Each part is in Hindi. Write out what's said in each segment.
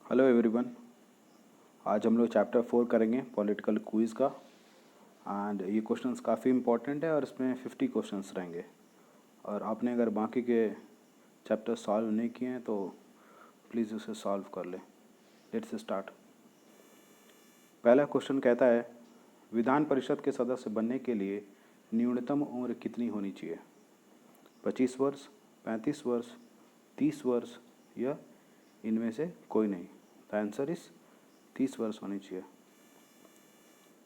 Hello everyone. आज हम लोग चैप्टर 4 करेंगे पॉलिटिकल क्विज़ का। एंड ये क्वेश्चंस काफ़ी इंपॉर्टेंट है और इसमें 50 क्वेश्चंस रहेंगे। और आपने अगर बाकी के चैप्टर सॉल्व नहीं किए हैं तो प्लीज़ उसे सॉल्व कर लें। Let's start. पहला क्वेश्चन कहता है, विधान परिषद के सदस्य बनने के लिए न्यूनतम उम्र कितनी होनी चाहिए? 25 वर्ष, 35 वर्ष, 30 वर्ष या इनमें से कोई नहीं? द आंसर इज 30 वर्ष होनी चाहिए।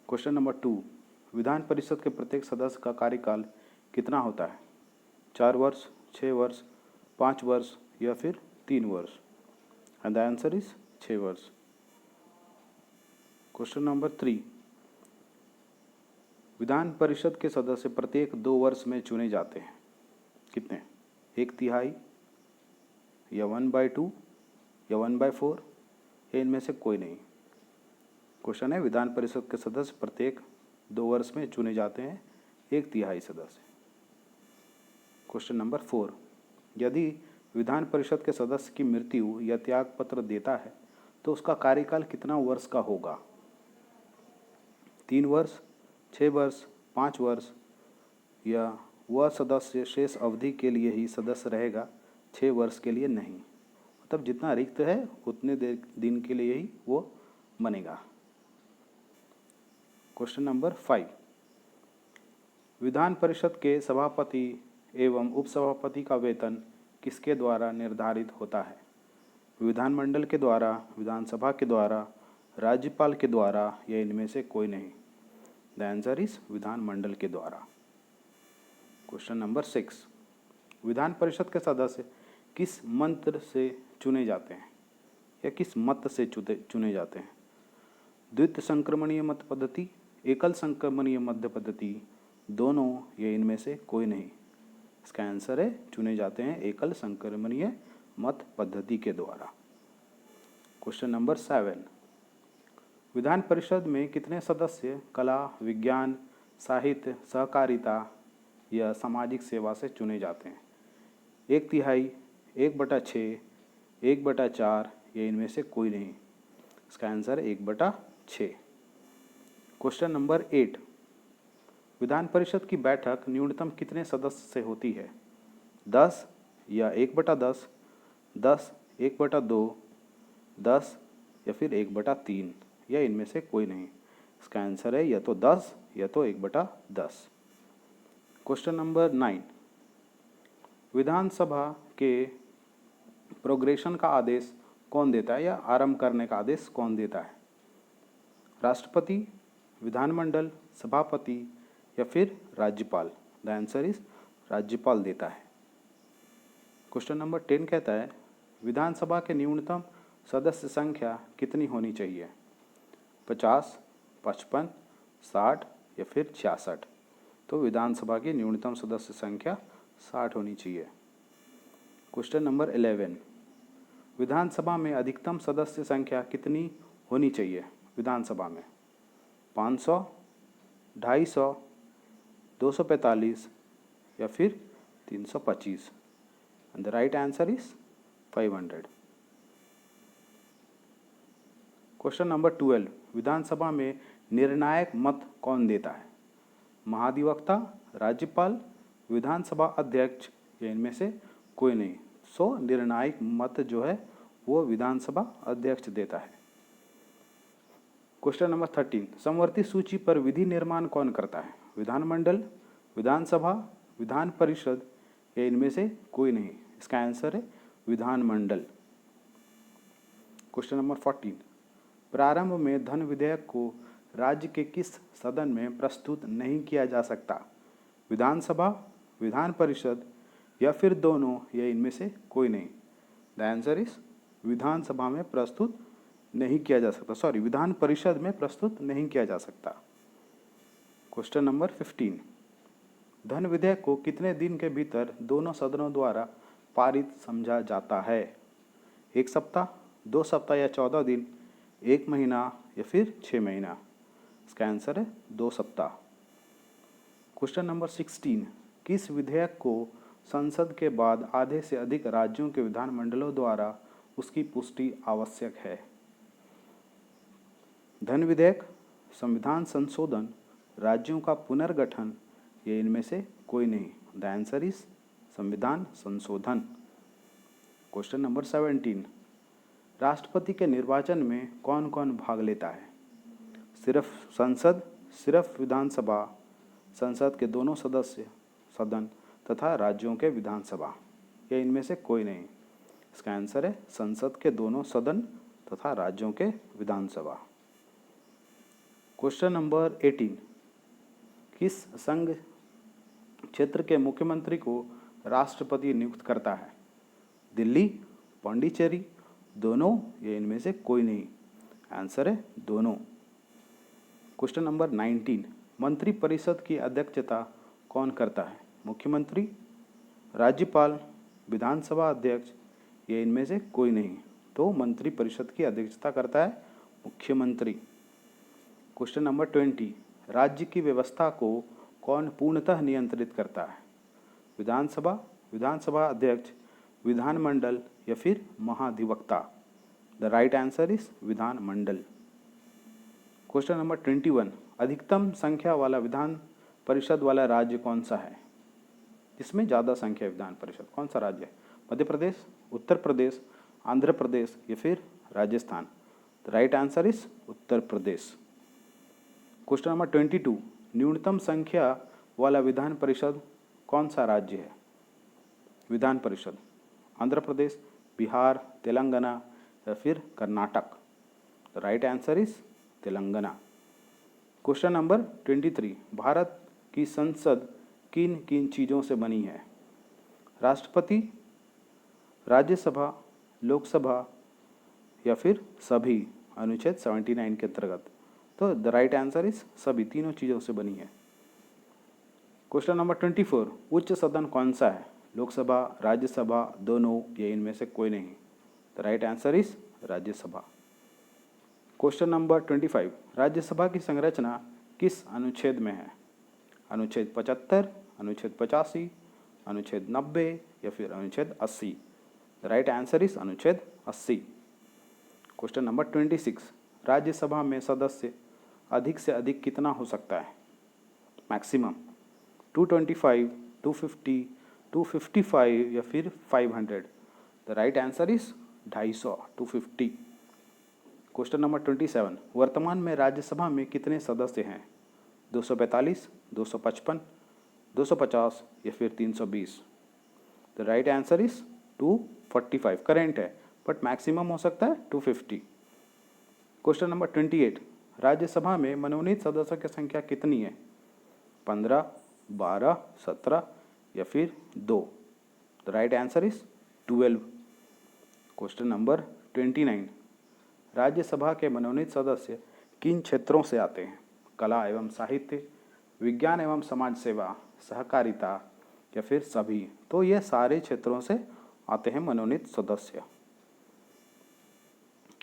क्वेश्चन नंबर 2, विधान परिषद के प्रत्येक सदस्य का कार्यकाल कितना होता है? 4 वर्ष, 6 वर्ष, 5 वर्ष या फिर 3 वर्ष? एंड द आंसर इज 6 वर्ष। क्वेश्चन नंबर 3, विधान परिषद के सदस्य प्रत्येक 2 वर्ष में चुने जाते हैं। कितने? 1/3 या 1/2 या 1/4 या इनमें से कोई नहीं? क्वेश्चन है, विधान परिषद के सदस्य प्रत्येक 2 वर्ष में चुने जाते हैं 1/3 सदस्य। क्वेश्चन नंबर 4, यदि विधान परिषद के सदस्य की मृत्यु या त्याग पत्र देता है तो उसका कार्यकाल कितना वर्ष का होगा? 3 वर्ष, 6 वर्ष, 5 वर्ष या वह सदस्य शेष अवधि के लिए ही सदस्य रहेगा, 6 वर्ष के लिए नहीं? मतलब जितना रिक्त है उतने दिन के लिए ही वो बनेगा। क्वेश्चन नंबर 5, विधान परिषद के सभापति एवं उपसभापति का वेतन किसके द्वारा निर्धारित होता है? विधानमंडल के द्वारा, विधानसभा के द्वारा, राज्यपाल के द्वारा या इनमें से कोई नहीं? द आंसर इज विधानमंडल के द्वारा। क्वेश्चन नंबर 6, विधान परिषद के सदस्य किस मंत्र से चुने जाते हैं या किस मत से चुने जाते हैं? द्वितीय संक्रमणीय मत पद्धति, एकल संक्रमणीय मत पद्धति, दोनों या इनमें से कोई नहीं? इसका आंसर है चुने जाते हैं एकल संक्रमणीय मत पद्धति के द्वारा। क्वेश्चन नंबर 7, विधान परिषद में कितने सदस्य कला, विज्ञान, साहित्य, सहकारिता या सामाजिक सेवा से चुने जाते हैं? 1/3, 1/6, 1/4 या इनमें से कोई नहीं? इसका आंसर है 1/6। क्वेश्चन नंबर 8, विधान परिषद की बैठक न्यूनतम कितने सदस्य से होती है? 10 या 1/10, 10, 1/2, 10 या फिर 1/3 या इनमें से कोई नहीं? इसका आंसर है या तो 10 या तो 1/10। क्वेश्चन नंबर 9, विधानसभा के प्रोग्रेशन का आदेश कौन देता है या आरंभ करने का आदेश कौन देता है? राष्ट्रपति, विधानमंडल, सभापति या फिर राज्यपाल? द आंसर इज राज्यपाल देता है। क्वेश्चन नंबर 10 कहता है, विधानसभा के न्यूनतम सदस्य संख्या कितनी होनी चाहिए? 50, 55, 60 या फिर 66? तो विधानसभा की न्यूनतम सदस्य संख्या 60 होनी चाहिए। क्वेश्चन नंबर 11, विधानसभा में अधिकतम सदस्य संख्या कितनी होनी चाहिए? विधानसभा में 500, 250, 245 या फिर 325? And the right answer is 500। Question number 12, विधानसभा में निर्णायक मत कौन देता है? महाधिवक्ता, राज्यपाल, विधानसभा अध्यक्ष या इनमें से कोई नहीं? सो निर्णायक मत जो है वो विधानसभा अध्यक्ष देता है। क्वेश्चन नंबर 13, समवर्ती सूची पर विधि निर्माण कौन करता है? विधानमंडल, विधानसभा, विधान परिषद या इनमें से कोई नहीं? इसका आंसर है विधानमंडल। क्वेश्चन नंबर 14, प्रारंभ में धन विधेयक को राज्य के किस सदन में प्रस्तुत नहीं किया जा सकता? विधानसभा, विधान परिषद या फिर दोनों या इनमें से कोई नहीं? द आंसर इज विधानसभा में प्रस्तुत नहीं किया जा सकता, सॉरी विधान परिषद में प्रस्तुत नहीं किया जा सकता। क्वेश्चन नंबर 15, धन विधेयक को कितने दिन के भीतर दोनों सदनों द्वारा पारित समझा जाता है? 1 सप्ताह, 2 सप्ताह या 14 दिन, 1 महीना या फिर 6 महीना? इसका आंसर है 2 सप्ताह। क्वेश्चन नंबर 16, किस विधेयक को संसद के बाद आधे से अधिक राज्यों के विधानमंडलों द्वारा उसकी पुष्टि आवश्यक है? धन विधेयक, संविधान संशोधन, राज्यों का पुनर्गठन, ये इनमें से कोई नहीं। द आंसर इज संविधान संशोधन। क्वेश्चन नंबर 17, राष्ट्रपति के निर्वाचन में कौन कौन भाग लेता है? सिर्फ संसद, सिर्फ विधानसभा, संसद के दोनों सदस्य सदन तथा राज्यों के विधानसभा, ये इनमें से कोई नहीं। इसका आंसर है संसद के दोनों सदन तथा राज्यों के विधानसभा। क्वेश्चन नंबर 18, किस संघ क्षेत्र के मुख्यमंत्री को राष्ट्रपति नियुक्त करता है? दिल्ली, पांडिचेरी, दोनों, ये इनमें से कोई नहीं। आंसर है दोनों। क्वेश्चन नंबर 19, मंत्रिपरिषद की अध्यक्षता कौन करता है? मुख्यमंत्री, राज्यपाल, विधानसभा अध्यक्ष, ये इनमें से कोई नहीं। तो मंत्रिपरिषद की अध्यक्षता करता है मुख्यमंत्री। क्वेश्चन नंबर 20, राज्य की व्यवस्था को कौन पूर्णतः नियंत्रित करता है? विधानसभा, विधानसभा अध्यक्ष, विधानमंडल या फिर महाधिवक्ता? द राइट आंसर इज विधानमंडल। क्वेश्चन नंबर 21, अधिकतम संख्या वाला विधान परिषद वाला राज्य कौन सा है? जिसमें ज़्यादा संख्या विधान परिषद, कौन सा राज्य है? मध्य प्रदेश, उत्तर प्रदेश, आंध्र प्रदेश या फिर Rajasthan? The right answer is Uttar Pradesh. Question number 22, न्यूनतम संख्या वाला विधान परिषद कौन सा राज्य है? विधान परिषद, आंध्र प्रदेश, बिहार, तेलंगाना या फिर Karnataka? The right answer is Telangana. Question number 23, Bharat की संसद किन किन चीज़ों से बनी है? राष्ट्रपति, राज्यसभा, लोकसभा या फिर सभी? अनुच्छेद 79 के अंतर्गत। तो द राइट आंसर इज सभी, तीनों चीज़ों से बनी है। क्वेश्चन नंबर 24, उच्च सदन कौन सा है? लोकसभा, राज्यसभा, दोनों, ये इनमें से कोई नहीं। The right answer is Rajya Sabha. Question number 25, Rajya Sabha की संरचना किस अनुच्छेद में है? अनुच्छेद 75, अनुच्छेद 85, अनुच्छेद 90 या फिर अनुच्छेद 80? द राइट आंसर इज अनुच्छेद 80। क्वेश्चन नंबर 26, राज्यसभा में सदस्य अधिक से अधिक कितना हो सकता है? मैक्सिमम 225, 250, 255 या फिर 500? The right answer is 250, 250। Question number 27, वर्तमान में राज्यसभा में कितने सदस्य हैं? 245, 255, 250 या फिर 320? The right answer is 245। Current है बट मैक्सिमम हो सकता है 250। क्वेश्चन नंबर 28, राज्यसभा में मनोनीत सदस्यों की संख्या कितनी है? 15, 12, 17 या फिर 2? The right answer is 12। Question number 29, Rajya Sabha के मनोनीत सदस्य किन क्षेत्रों से आते हैं? कला एवं साहित्य, विज्ञान एवं समाज सेवा, सहकारिता या फिर सभी? तो ये सारे क्षेत्रों से आते हैं मनोनीत सदस्य।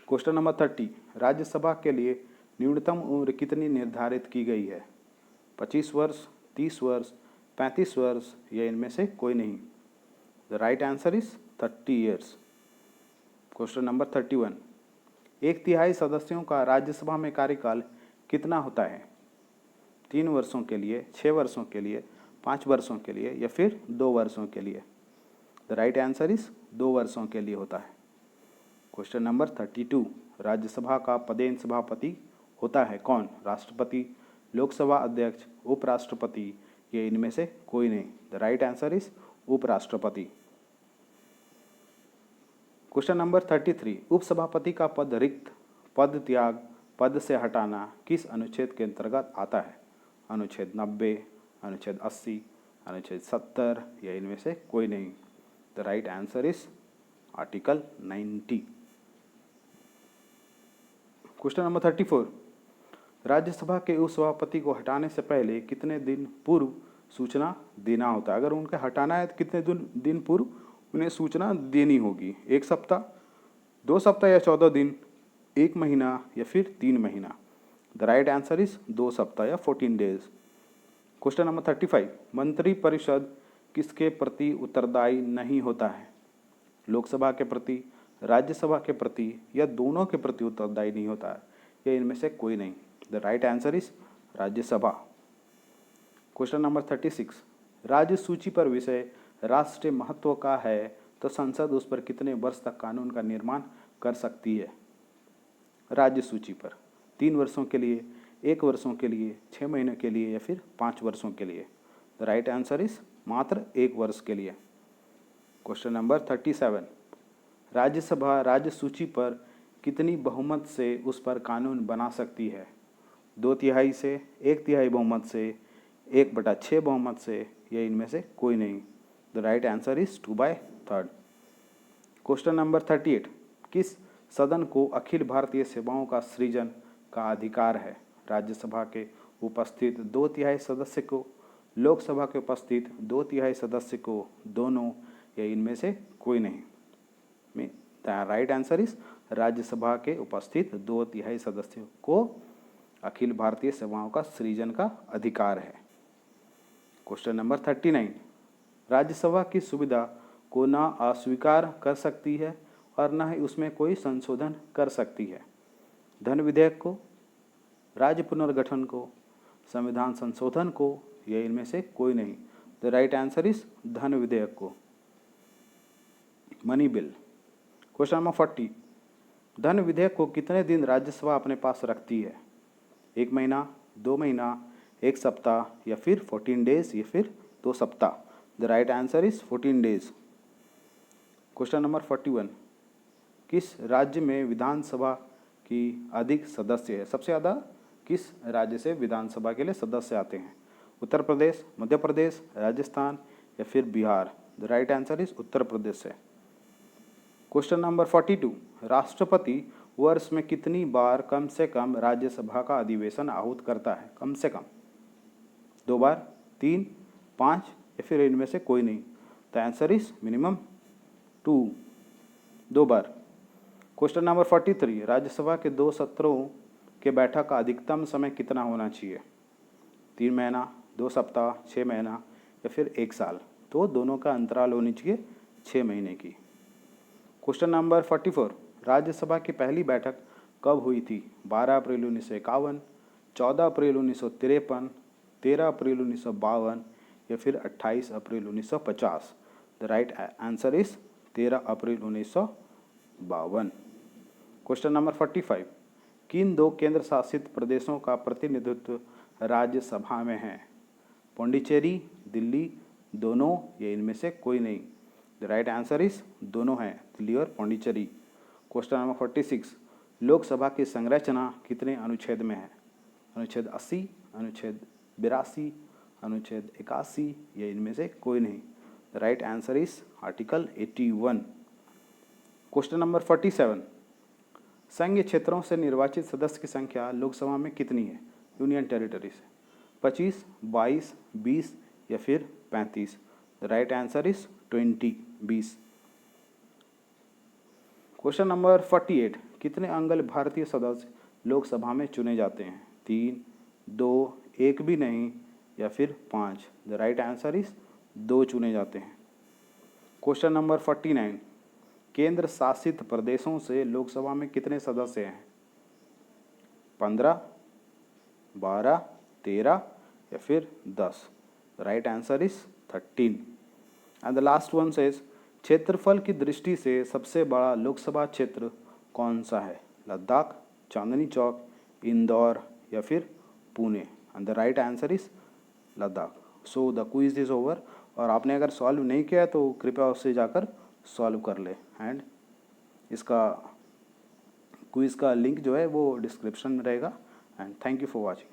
क्वेश्चन नंबर 30, राज्यसभा के लिए न्यूनतम उम्र कितनी निर्धारित की गई है? 25 वर्ष, 30 वर्ष, 35 वर्ष या इनमें से कोई नहीं? The right answer is 30 years. Question number 31, 1/3 सदस्यों का राज्यसभा में कार्यकाल कितना होता है? 3 वर्षों के लिए, 6 वर्षों के लिए, 5 वर्षों के लिए या फिर 2 वर्षों के लिए? द राइट आंसर इज 2 वर्षों के लिए होता है। क्वेश्चन नंबर 32, राज्यसभा का पदेन सभापति होता है कौन? राष्ट्रपति, लोकसभा अध्यक्ष, उपराष्ट्रपति, ये इनमें से कोई नहीं। द राइट आंसर इज उपराष्ट्रपति। क्वेश्चन नंबर 33, उपसभापति का पद रिक्त, पद त्याग, पद से हटाना किस अनुच्छेद के अंतर्गत आता है? अनुच्छेद 90, अनुच्छेद 80, अनुच्छेद 70 या इनमें से कोई नहीं? The right answer is article 90। Question number 34, Rajya Sabha के उपसभापति को हटाने से पहले कितने दिन पूर्व सूचना देना होता है? अगर उनका हटाना है तो कितने दिन पूर्व उन्हें सूचना देनी होगी? 1 सप्ताह, 2 सप्ताह या 14 दिन, 1 महीना या फिर 3 महीना? द राइट आंसर इज 2 सप्ताह या 14 डेज। क्वेश्चन नंबर 35, मंत्रिपरिषद किसके प्रति उत्तरदायी नहीं होता है? लोकसभा के प्रति, राज्यसभा के प्रति या दोनों के प्रति उत्तरदायी नहीं होता है? या इनमें से कोई नहीं? The right answer is Rajya Sabha. Question number 36, राज्य सूची पर विषय राष्ट्रीय महत्व का है तो संसद उस पर कितने वर्ष तक कानून का निर्माण कर सकती है? राज्य सूची पर 3 वर्षों के लिए, 1 वर्षों के लिए, 6 महीनों के लिए या फिर 5 वर्षों के लिए? द राइट आंसर इज मात्र 1 वर्ष के लिए। क्वेश्चन नंबर 37, राज्यसभा राज्य सूची पर कितनी बहुमत से उस पर कानून बना सकती है? 2/3 से, 1/3 बहुमत से, 1/6 बहुमत से या इनमें से कोई नहीं? The right answer is 2/3। Question number 38, किस सदन को अखिल भारतीय सेवाओं का सृजन का अधिकार है? राज्यसभा के उपस्थित 2/3 सदस्य को, लोकसभा के उपस्थित 2/3 सदस्य को, दोनों या इनमें से कोई नहीं? The right answer is Rajya Sabha के उपस्थित 2/3 सदस्यों को अखिल भारतीय सेवाओं का सृजन का अधिकार है। क्वेश्चन नंबर 39, राज्यसभा की सुविधा को न अस्वीकार कर सकती है और न ही उसमें कोई संशोधन कर सकती है? धन विधेयक को, राज्य पुनर्गठन को, संविधान संशोधन को या इनमें से कोई नहीं? द राइट आंसर इज धन विधेयक को, मनी बिल। क्वेश्चन नंबर 40, धन विधेयक को कितने दिन राज्यसभा अपने पास रखती है? 1 महीना, 2 महीना, 1 सप्ताह या फिर 14 डेज या फिर 2 सप्ताह? The right answer is 14 days. Question number 41, किस राज्य में विधानसभा की अधिक सदस्य है? सबसे ज़्यादा किस राज्य से विधानसभा के लिए सदस्य आते हैं? उत्तर प्रदेश, मध्य प्रदेश, राजस्थान या फिर Bihar? The right answer is Uttar Pradesh है। क्वेश्चन नंबर 42, राष्ट्रपति वर्ष में कितनी बार कम से कम राज्यसभा का अधिवेशन आहूत करता है? कम से कम 2 बार, 3, 5 या फिर इनमें से कोई नहीं? The answer is minimum 2 bar. Question number 43, Rajya Sabha के 2 सत्रों के बैठक का अधिकतम समय कितना होना चाहिए? 3 महीना, 2 सप्ताह, 6 महीना या फिर 1 साल? तो दोनों का अंतराल होनी चाहिए 6 महीने की। क्वेश्चन नंबर 44, राज्यसभा की पहली बैठक कब हुई थी? 12 अप्रैल 1951, 14 अप्रैल 1953, 13 अप्रैल 1952 या फिर 28 अप्रैल 1950? The right answer is 13 April 1952। Question number 45, किन 2 केंद्र शासित प्रदेशों का प्रतिनिधित्व राज्यसभा में है? पौंडीचेरी, दिल्ली, दोनों या इनमें से कोई नहीं? द राइट आंसर इज दोनों हैं, दिल्ली और पौंडीचेरी। क्वेश्चन नंबर 46, लोकसभा की संरचना कितने अनुच्छेद में है? अनुच्छेद 80, अनुच्छेद 82, अनुच्छेद 81 या इनमें से कोई नहीं? The right answer is article 81। Question number 47, संघीय क्षेत्रों से निर्वाचित सदस्य की संख्या लोकसभा में कितनी है? यूनियन टेरिटरी से 25, 22, 20 या फिर 35? The right answer is 20। Question number 48, कितने अंगल भारतीय सदस्य लोकसभा में चुने जाते हैं? 3, 2, 1 भी नहीं या फिर 5? द राइट आंसर इज 2 चुने जाते हैं। क्वेश्चन नंबर 49, केंद्र शासित प्रदेशों से लोकसभा में कितने सदस्य हैं? 15, 12, 13 या फिर 10? The right answer is 13। And the last one says, क्षेत्रफल की दृष्टि से सबसे बड़ा लोकसभा क्षेत्र कौन सा है? लद्दाख, चांदनी चौक, इंदौर या फिर Pune? And the right answer is Ladakh. So the quiz is over. और आपने अगर सॉल्व नहीं किया है तो कृपया उससे जाकर सॉल्व कर ले। एंड इसका क्विज का लिंक जो है वो डिस्क्रिप्शन में रहेगा। And thank you for watching.